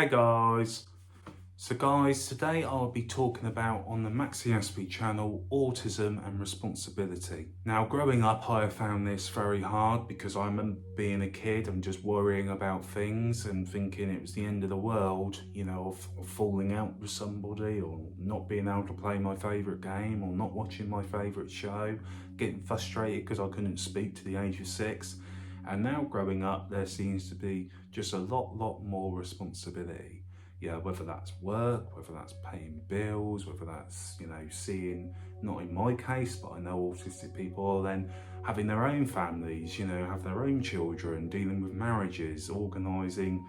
Hey guys! So guys, today I'll be talking about on the MaxiAspie channel, autism and responsibility. Now growing up I found this very hard because I remember being a kid and just worrying about things and thinking it was the end of the world, you know, of falling out with somebody or not being able to play my favourite game or not watching my favourite show, getting frustrated because I couldn't speak to the age of 6. And now growing up, there seems to be just a lot more responsibility. Yeah, whether that's work, whether that's paying bills, whether that's, you know, seeing, not in my case, but I know autistic people then having their own families, you know, have their own children, dealing with marriages, organising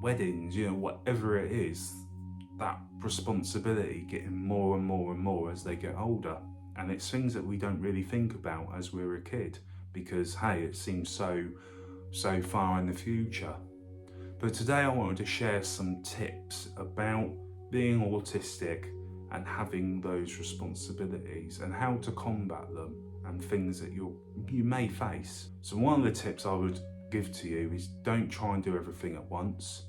weddings, you know, whatever it is, that responsibility getting more and more as they get older. And it's things that we don't really think about as we're a kid because, hey, it seems so far in the future. But today I wanted to share some tips about being autistic and having those responsibilities and how to combat them and things that you may face. So one of the tips I would give to you is don't try and do everything at once,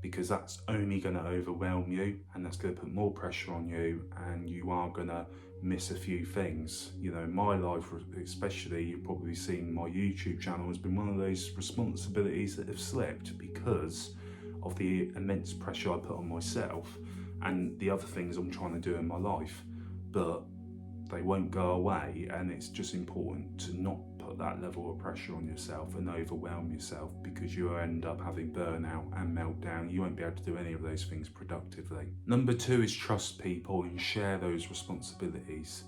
because that's only going to overwhelm you and that's going to put more pressure on you and you are going to miss a few things. You know, my life especially, you've probably seen my YouTube channel has been one of those responsibilities that have slipped because of the immense pressure I put on myself and the other things I'm trying to do in my life, but they won't go away. And it's just important to not put that level of pressure on yourself and overwhelm yourself, because you end up having burnout and meltdown. You won't be able to do any of those things productively. Number 2 is trust people and share those responsibilities.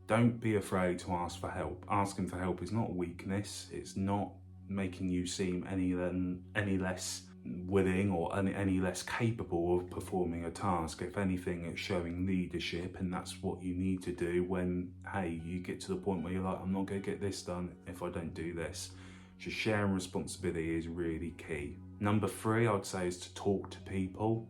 Don't be afraid to ask for help. Asking for help is not weakness. It's not making you seem any less willing or any less capable of performing a task. If anything, it's showing leadership, and that's what you need to do when, hey, you get to the point where you're like, I'm not going to get this done if I don't do this. Just sharing responsibility is really key. Number 3, I'd say, is to talk to people.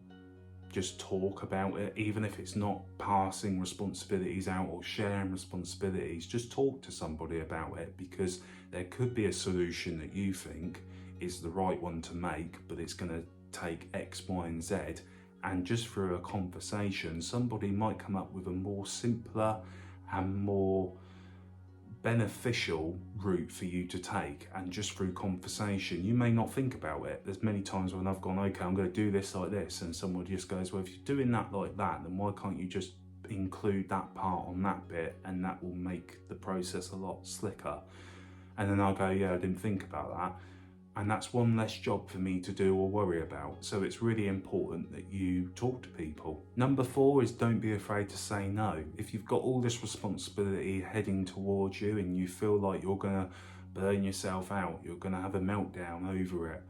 Just talk about it, even if it's not passing responsibilities out or sharing responsibilities. Just talk to somebody about it, because there could be a solution that you think is the right one to make, but it's going to take X, Y, and Z. And just through a conversation, somebody might come up with a more simpler and more beneficial route for you to take. And just through conversation, you may not think about it. There's many times when I've gone, okay, I'm going to do this like this, and someone just goes, well, if you're doing that like that, then why can't you just include that part on that bit, and that will make the process a lot slicker. And then I'll go, yeah, I didn't think about that. And that's one less job for me to do or worry about. So it's really important that you talk to people. Number 4 is don't be afraid to say no. If you've got all this responsibility heading towards you and you feel like you're gonna burn yourself out, you're gonna have a meltdown over it,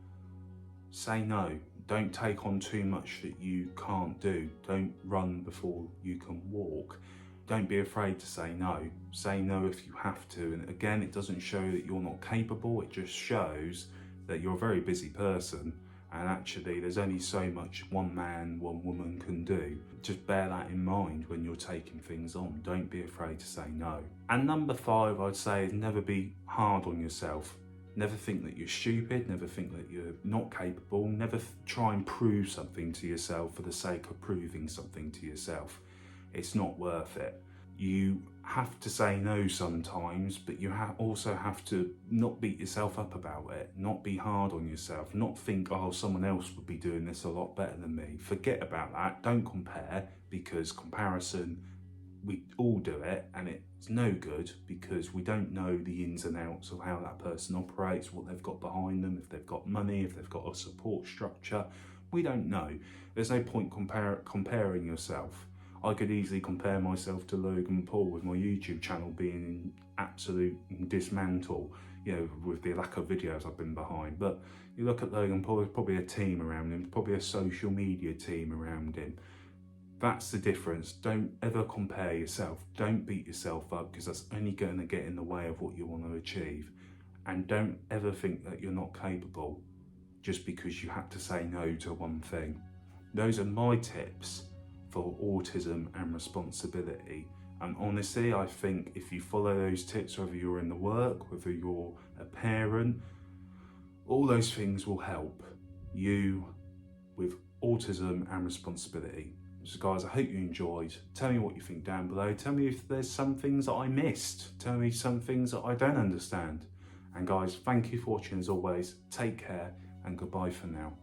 say no. Don't take on too much that you can't do. Don't run before you can walk. Don't be afraid to say no. Say no if you have to. And again, it doesn't show that you're not capable, it just shows that you're a very busy person, and actually there's only so much one man, one woman can do. Just bear that in mind when you're taking things on. Don't be afraid to say no. And number 5, I'd say, is never be hard on yourself. Never think that you're stupid, never think that you're not capable, never try and prove something to yourself for the sake of proving something to yourself. It's not worth it. You have to say no sometimes, but you also have to not beat yourself up about it, not be hard on yourself, not think, oh, someone else would be doing this a lot better than me. Forget about that. Don't compare, because comparison, we all do it, and it's no good because we don't know the ins and outs of how that person operates, what they've got behind them, if they've got money, if they've got a support structure. We don't know. There's no point comparing yourself. I could easily compare myself to Logan Paul with my YouTube channel being in absolute dismantle, you know, with the lack of videos I've been behind. But you look at Logan Paul, there's probably a team around him, probably a social media team around him. That's the difference. Don't ever compare yourself. Don't beat yourself up, because that's only going to get in the way of what you want to achieve. And don't ever think that you're not capable just because you had to say no to one thing. Those are my tips for autism and responsibility. And honestly, I think if you follow those tips, whether you're in the work, whether you're a parent, all those things will help you with autism and responsibility. So guys, I hope you enjoyed. Tell me what you think down below. Tell me if there's some things that I missed. Tell me some things that I don't understand. And guys, thank you for watching as always. Take care and goodbye for now.